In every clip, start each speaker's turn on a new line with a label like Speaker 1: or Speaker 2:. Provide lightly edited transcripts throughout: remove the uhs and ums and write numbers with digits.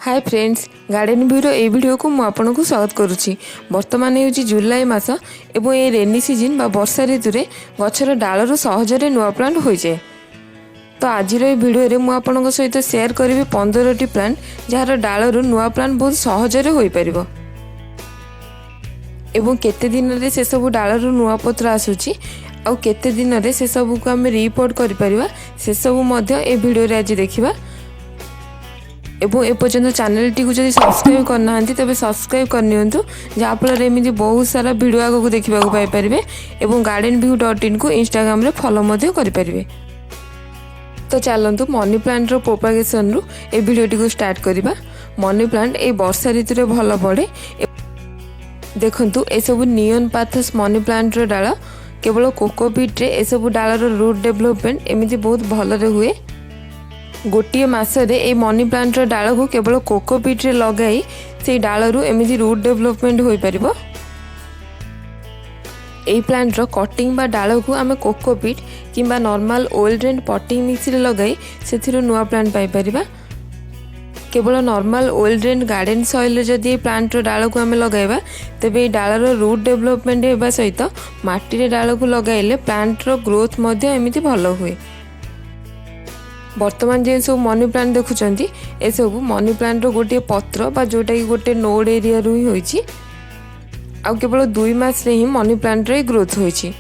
Speaker 1: Hi friends, garden भ्यूर ए video को मुझे स्वागत करुच्ची। बर्तमान हो जुलाई मास एवं ये रेनी सीजन बा वर्षा ऋतु में गचर डालू सहजरे नुआ प्लांट हो जाए। तो आज भिडियो मुझे सहित शेयर करी 15टी प्लांट जार डालू नुआ प्लांट बहुत सहजरे हो पार एवं केते दिन रे से सब डालू नुआ पत्र आसूची आउ केते दिन रे से सब को आम रिपोर्ट कर परिबा से सब ए वीडियो आज देखिबा। एवं एपर्यंत चैनल टी जब सब्सक्राइब करना तेज सब्सक्राइब करनी जहाँफल एमती बहुत सारा वीडियो आगक देखा पाइपर एवं gardenview.in को इंस्टाग्राम रे फॉलो करें। तो चलतु मनी प्लांट प्रोपागेशन रु ए वीडियो को स्टार्ट करवा। मनी प्लांट ए वर्षा ऋतु रे भल बढ़े। देखंतु ए सब नियन पाथस मनी प्लांट रो डाल केवल कोकोपीट रे ए सब डालर रूट डेवलपमेंट एमती बहुत भल हुए। गोटे मसरे ए मनी प्लांट रो डाल को केवल कोकोपीट रे लगाई से डालरू एमती रूट डेवलपमेंट हो पार। ए प्लांट रो कटिंग बा डाल को आम कोकोपीट किंबा normal old and potting mix रे लगाई से नुआ प्लांट पाई परिबा। केवल normal old and garden soil जदि प्लांट रो डाल को आम लगाइबा तेबे डालर रूट डेवलपमेंट होगा सहित माटी रे डाल को लगाइले प्लांट रो ग्रोथ मध्य एमती भल हुए। वर्तमान जो सब मनी प्लांट देखुंत ए सब मनी प्लांट रो गोटे पत्र बा जोटा कि गोटे नोड एरिया रु ही होइछि आ केवल 2 मास रे ही मनी प्लांट रे ग्रोथ होइछि।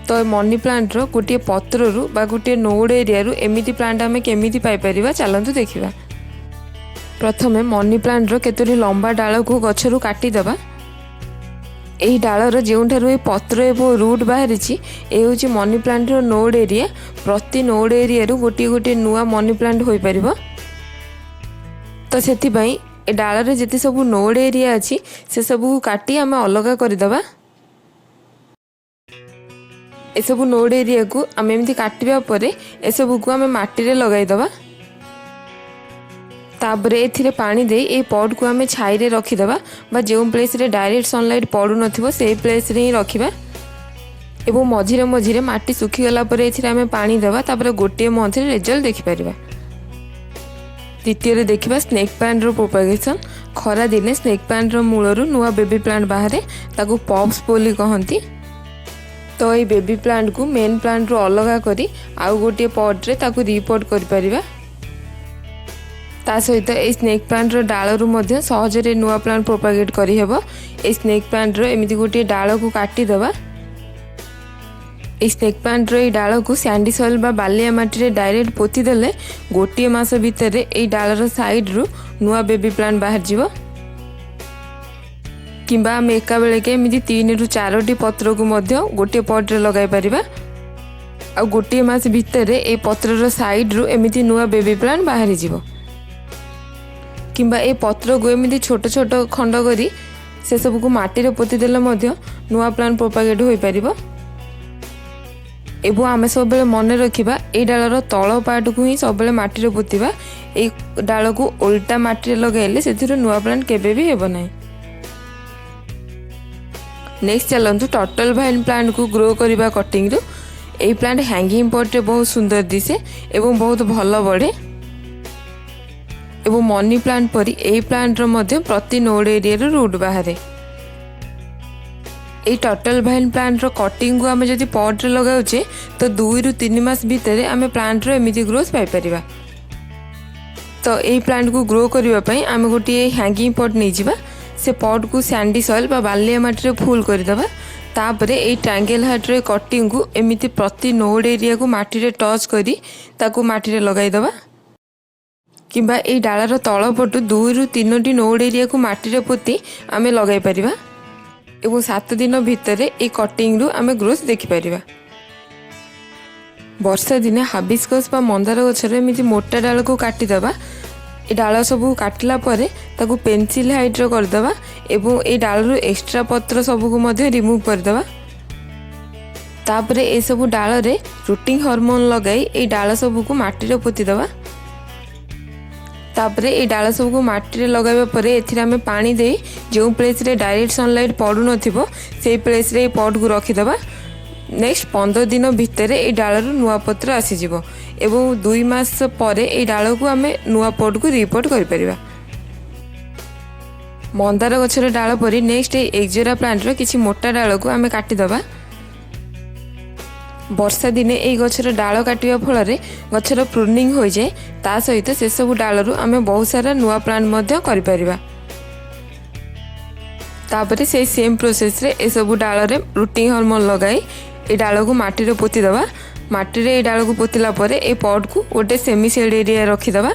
Speaker 1: तो मनी प्लांट रो गोटे पत्र रु बा गोटे नोड एरिया रु एमिति प्लांट आमे केमिति पाई परिबा चलंतु देखिबा। प्रथमे मनी प्लांट रो केतोरी लंबा डाल को गछरु काटी दबा। एही डालर जोठार ये पत्र एवं रूट बाहरी ए हूँ मनी प्लांट रो नोड एरिया। प्रति नोड एरिया रु गोटे गोटे नुआ मनी प्लांट हो पार। तो से ए डालर जिते सब नोड एरिया अच्छी से सब काटी आम अलग करदे। ए सब नोड एरिया को आम एमती काटिबा परे ए सब को आम माटी रे लगाइदबा। तापरे एथिरे पानी दे ए पॉट को आमे छाई रे रखिदबा बा जो प्लेस रे डायरेक्ट सनलाइट पड़ू नथिबो से प्लेस रे ही रखिबा। एवं मझिरे मझिरे माटी सुखी गला परे एथिरे आमे पानी देबा। तापरे गोटे मंथ रे रिजल्ट देखि परिबा। द्वितीय रे देखिबा स्नेक प्लांट रो प्रोपागेशन। खरा दिने स्नेक प्लांट रो मूलरू नुआ बेबी प्लांट बाहरे ताकू पॉप्स बोली कहंती। तो ये बेबी प्लांट को मेन प्लांट रो अलगा करी आउ गोटे पॉट रे ताकू रिपोर्ट कर परिबा। ता सहित ए स्नेक प्लांट रो डाल रु मध्य सहजरे नुआ प्लांट प्रोपागेट करी हेबो। ए स्नेक प्लांट रो एमिति गोटे डाल को काटी दबा। ए स्नेक प्लांट रो ए डाल को सैंडी सॉइल बा बालिया माटी रे डायरेक्ट पोती देले गोटे मास भितर ए डाल रो साइड रु नुआ बेबी प्लांट बाहर जीवो। किंबा हम एका बेले के एमिति 3 रु 4टी पत्र को मध्य गोटे पॉट रे लगाई परिबा। आ गोटे मास भितर ए पत्र रो साइड रु एमिति नुआ बेबी प्लांट बाहर जीवो। किंबा ए पत्र को एमती छोट छोट खंड करी से सब को माटी रे पोती देले मध्य नुआ प्लांट प्रोपागेट हो पारिबो। एवं आमे सब बेले मन रखिबा ए डालर तळ पार्ट को ही सब बेले माटी रे पोतीबा। ए डाल को उल्टा माटी रे लगाइले सेथिरो नुआ प्लांट केबे भी हेबो नै। नेक्स्ट चलंतु टर्टल वाइन प्लांट को ग्रो करिबा कटिंग रु। ए प्लांट हैंगिंग पॉट रे बहुत सुंदर दिसे एवं बहुत भल बढ़े। एवं मनी प्लांट परी ए प्लांट रो मध्य प्रति नोड एरिया रो रूट बाहरे। ए टर्टल वाइन प्लांट रो कटिंग को आमे जदि पॉट रे लगाउचे तो 2 रु 3 मास भीतर आमे प्लांट रो एमिति ग्रोथ पाई परिबा। तो ए प्लांट को ग्रो करिबा पई आमे गोटे हैंगिंग पॉट नै जिबा। से पॉट को सैंडी सॉइल बा बालिया माटी रे फुल कर दबा। तापरे ए ट्रायंगल हार्ट रे कटिंग को एमिति प्रति नोड एरिया को माटी रे टच करी ताकू माटी रे लगाई दबा। किंबा ए डालर तळ पटु 2 रु 3टी नोड एरिया को माटी रे पोती आमे लगाई परिबा। एवं 7 दिन भितर ए कटिंग रु आमे ग्रोथ देखि परिबा। वर्षा दिने हाबिस्कस बा मंदार गछर एमिति मोटा डाल को काटी दबा। ए डाल सब काटला परे ताकू पेंसिल हाइट रो कर दबा एवं ए डाल रु एक्स्ट्रा पत्र सब को मध्य रिमूव कर दबा। तापरे ए सब डाल रे रूटिंग हार्मोन लगाई ए डाल सब को माटी रे पोती दबा। तापरे ए डाल सब को माटी रे लगाइबा परे एथिरे आमे पानी दे जो प्लेस रे डायरेक्ट सनलाइट पड़ू नथिबो से प्लेस रे पॉट को रखी दबा। नेक्स्ट 15 दिन भितर ए डाल रु नुआ पत्र आसी जिवो। एवं 2 मास पर ये डाल को आम नुआ पॉट को रिपोर्ट कर। मंदार गछर डाल पर नेक्स्ट एक्जेरा प्लांटर किसी मोटा डाल को आम काटिदबा। वर्षा दिने ये गछर डाल काटिया फल गछर प्रूनिंग हो जाए, ता सहित से सब डालू आम बहुत सारा नुआ प्लांट मध्य कर परिबा। तापर से सेम प्रोसेस रे ए सब डाल रे रूटिंग हार्मोन लगाई ए डाल को माटी रे पोती दबा। माटी रे ए डाल को पोतिला परे ए पॉट को गोटे सेमी शेड एरिया रखीदबा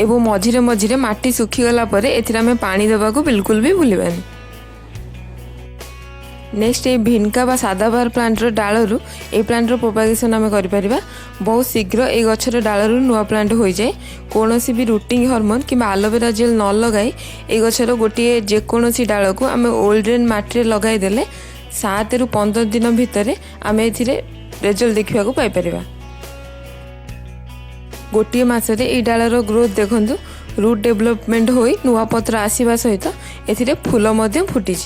Speaker 1: एवं मझिरे मझिरे माटी सुखीगला परे एथिरे आम पानी देवा को बिल्कुल भी भूलिबानी। नेक्स्ट ये भिनका बा सादाबार प्लांटर डालू ए प्लांटर प्रोपागेशन आम कर बहुत शीघ्र ए गछर डालू नुआ प्लांट हो जाए। कौन भी रूटिंग हार्मोन कि एलोवेरा जेल न लगाई ए गछर गोटे जेकोसी डाल को आम ओल्ड्रेन माटी लगाई देले 7 ରୁ 15 दिन भितर आम ए रिजल्ट देखा पाइपर। गोटे मसरे ये डालर ग्रोथ देखु रूट डेवलपमेंट हो नुआ पत्र आसवा सहित ए फूल फुटी।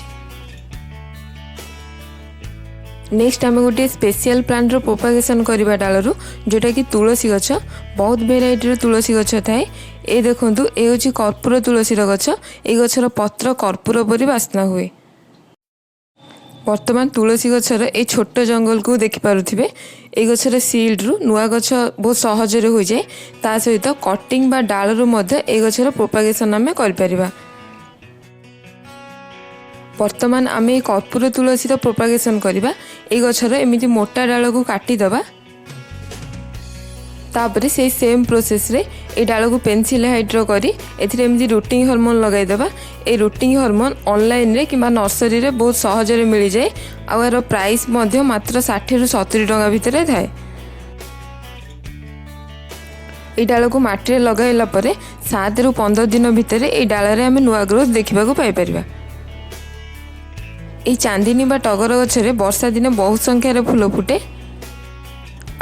Speaker 1: नेक्स्ट आम गोटे स्पेशल प्लांटर प्रोपागेशन करवा डालू जोटा कि तुलसी गछ। बहुत भेराइटर तुलसी गछ थाए। ये देखूँ ये हूँ कर्पूर तुलसीर गछ। ये गछर पत्र कर्पूर परी बास्ना हुए। वर्तमान तुलसी गछर ये छोट जंगल को देखिपे ये गछर सील्ड रु नुआ गछ बहुत सहज हो जाए। ता सहित कटिंग बा डाल रु मध्य ये गछर प्रोपागेशन आम कर। वर्तमान आम ये कर्पूर तुलसी प्रोपागेशन करवा। ये गछर एमती मोटा डाल को काटिदबा। तापर से सेम प्रोसेस रे ए डाल को पेंसिल हाइड्रो करी एथिरे एमती रूटिंग हार्मोन लगाईदेबा। ए रूटिंग हार्मोन ऑनलाइन रे किंबा नर्सरी रे बहुत सहज रे मिल जाए। आ यार प्राइस मध्य मात्र 60 ରୁ 70 टंका भितर थाए। ए डाल को माटी रे लगाइला परे 7 ରୁ 15 दिन भितर ए डाल रे आम नुआ ग्रोथ देखा पाइपर। ये चांदिनी बा टगर गछरे वर्षा दिने बहुत संख्यार फूल फुटे।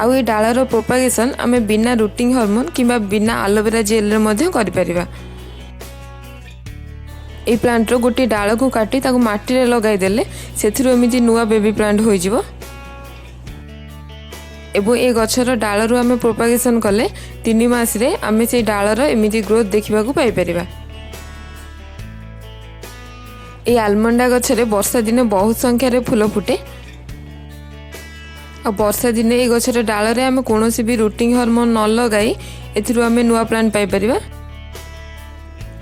Speaker 1: आउ ये डालर प्रोपागेशन आम बिना रूटिंग हार्मोन किंबा बिना एलोवेरा जेल रे मध्य कर परिबा। ये प्लांट रो गोटे डाल को काटी ताको माटी रे लगाई देले सेथिरो एमिति नुआ बेबी प्लांट होई जिवो। एबो ए गछर डाल रो आम प्रोपागेशन कले 3 मास रे आम से डालर एमिति ग्रोथ देखिबा को पाई परिबा। ये आलमंडा गछरे वर्षा दिने बहुत संख्यार फूल फुटे। आ वर्षा दिने ये गछर डाल रे आम कौन भी रूटिंग हार्मोन न लगाई एथिरु आम नुआ प्लांट पाई परिबा।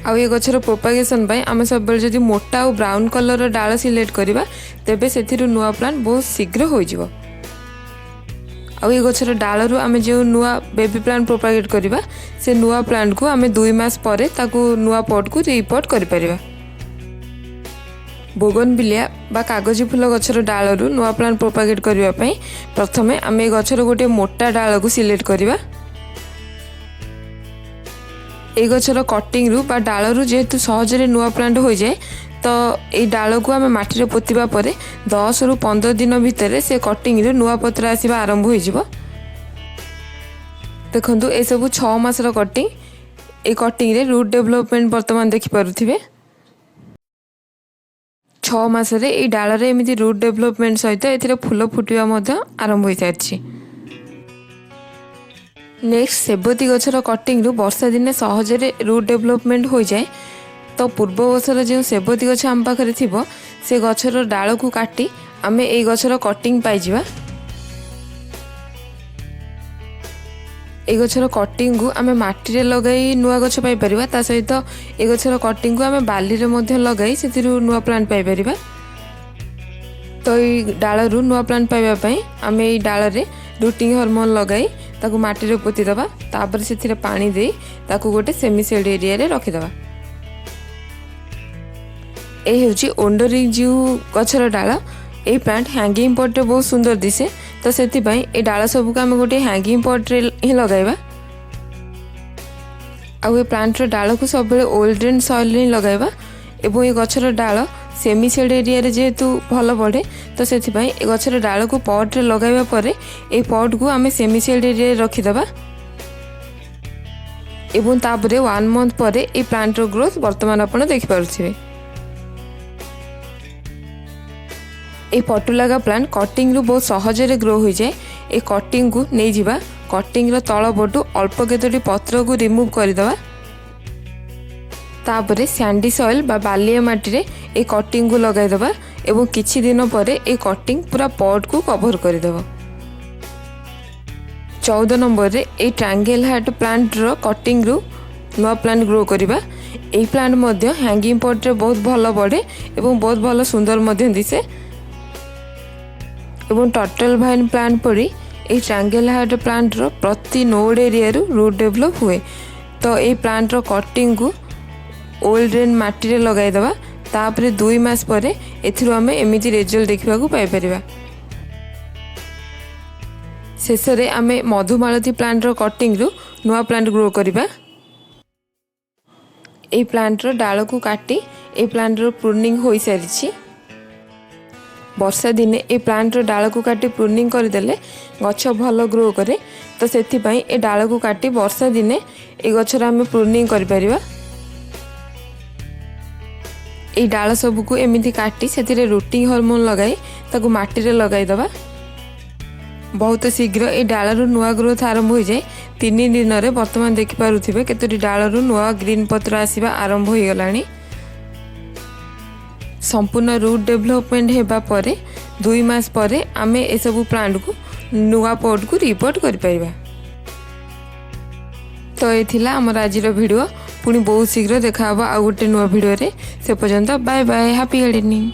Speaker 1: आ ये गछर प्रोपागेशन पाई आम सब जदि मोटा और ब्राउन कलर डाल सिलेक्ट करबा तेबे सेथिरु नुआ प्लांट बहुत शीघ्र हो जिवो। आ ये गछर डाल रु आम जो नुआ बेबी प्लांट प्रोपागेट करबा से नुआ प्लांट को आम 2 मास परे ताकू नुआ पॉट को रिपोर्ट कर परिबा। बोगनविलिया बा कागजी फूल गछर डाल रु नुआ प्लांट प्रोपागेट करबा पई प्रथमे आम ए गछर गोटे मोटा डाल को सिलेक्ट करबा। ए गछर कटिंग रु बा डाल रु जेहेतु सहज रे नुआ प्लांट हो जाए तो ये डाल को आम माटी रे पोतिबा परे 10 ରୁ 15 दिन भितर से कटिंग रे नुआ पत्र आसीबा आरंभ हो जिवो। देखंतु ए सब 6 मासर कटिंग। ए कटिंग रे रूट डेवलपमेंट वर्तमान देखि पारुथिबे। 6 मासरे ये डाल रे एमिति रूट डेवलपमेंट सहित एथिरे फूल फुटिबा मध्य आरंभ हो सारिछि। नेक्स्ट सेबती गछर कटिंग रु वर्षा दिने सहज रे रूट डेवलपमेंट हो जाए। तो पूर्व वर्षर जो सेबती गछ आम पाखरे थिबो से गछर डाल को काटी आमे ए गछर कटिंग पाई जिबा। ए गछर कटिंग को आमे माटी रे लगाई नुआ गछ पाई परिबा। ता सहित ए गछर कटिंग को आमे बाली रे मध्य लगाई सेतिरु नुआ प्लांट पाई परिबा। तो ये डाल रु नुआ प्लांट पाइबा पई आमे ए डाल रे रूटिंग हार्मोन लगाई ताकू माटी रे पोती दबा। तापर सेथिरे पानी देई ताकू गोटे सेमी शेड एरिया रे रखि दबा। ए हेउची ओंडरिंग जीव गछर डाल। ए प्लांट हैंगिंग पॉट रे बहुत सुंदर दिसे। तो सेति पई ए डाल सब को आमे गोटे हैंगिंग पॉट रे ही लगाइबा। आउ ए प्लांट रो डाल को सब बेले ओल्ड्रेन सॉइल रे लगाइबा। एबो ए गछर डाल सेमी शेड एरिया रे जेहेतु भल बढ़े तो सेति पई ए गछर डाल को पॉट रे लगाइबा परे ए पॉट को आमे सेमी शेड एरिया रे रखि दबा। एबो तापरे 1 मंथ परे ए प्लांट रो ग्रोथ वर्तमान आपण देखि पारुथिबे। ए पटुलागा प्लांट कटिंग रु बहुत सहज रे ग्रो हो जाए। ए कटिंग को नहीं जिबा कटिंग तल पटू अल्प केतोटी पत्र को रिमूव करदे। तापरे सैंडी सॉइल बा बालिया माटी रे ए कटिंग को लगाईदे एवं किछि दिन पर ए कटिंग पूरा पॉट को कवर करदे। 14 नंबर रे ए ट्रायंगल हार्ट प्लांट रो कटिंग रु नुआ प्लांट ग्रो करबा। ए प्लांट मध्य हैंगिंग पॉट रे बहुत भल बढ़े एवं बहुत भल सुंदर मध्य दिसे एवं टर्टल वाइन प्लांट परी ए ट्रायंगल हार्ट प्लांट रो प्रति नोड एरिया रु रूट डेवलप हुए। तो ए प्लांट रो कटिंग को ओल्ड ड्रेन माटी रे लगाईदे। तापरे 2 मास पर एथिरु आमे एमिति रिजल्ट देखिबा को पाई परिबा। शेष रे आमे मधुमालती प्लांट रो कटिंग रु नुआ प्लांट ग्रो करबा। ए प्लांट रो डाल को काटी ए प्लांट रो प्रूनिंग होई सारिछि। वर्षा दिने ए प्लांट रो डाल को काटी प्रूनिंग करदेले गछ भल ग्रो करे। तो सेथि पई ए डाल को काटी वर्षा दिने ए गछ रा आमे प्रूनिंग करि परिबा। ए डाल सब को एमिति काटी सेतिरे रूटिंग हार्मोन लगाई ताकू माटी रे लगाई दबा। बहुत शीघ्र ए डाल रु नुआ ग्रोथ आरंभ हो जाए। 3 दिन रे वर्तमान देखि पारुथिबे केतोटी डाल रु नुआ ग्रीन पत्र आसीबा आरंभ हो गलानी। संपूर्ण रूट डेवलपमेंट हेबा परे 2 मास परे आमे ए सब प्लांट को नुआ पॉट को रिपोर्ट करि परिबा। तो ये थिला हमर आजिर वीडियो। पुणी बहुत शीघ्र देखा आ गोटे नुआ वीडियो रे। से पर्यंत बाय बाय, हैप्पी गार्डनिंग।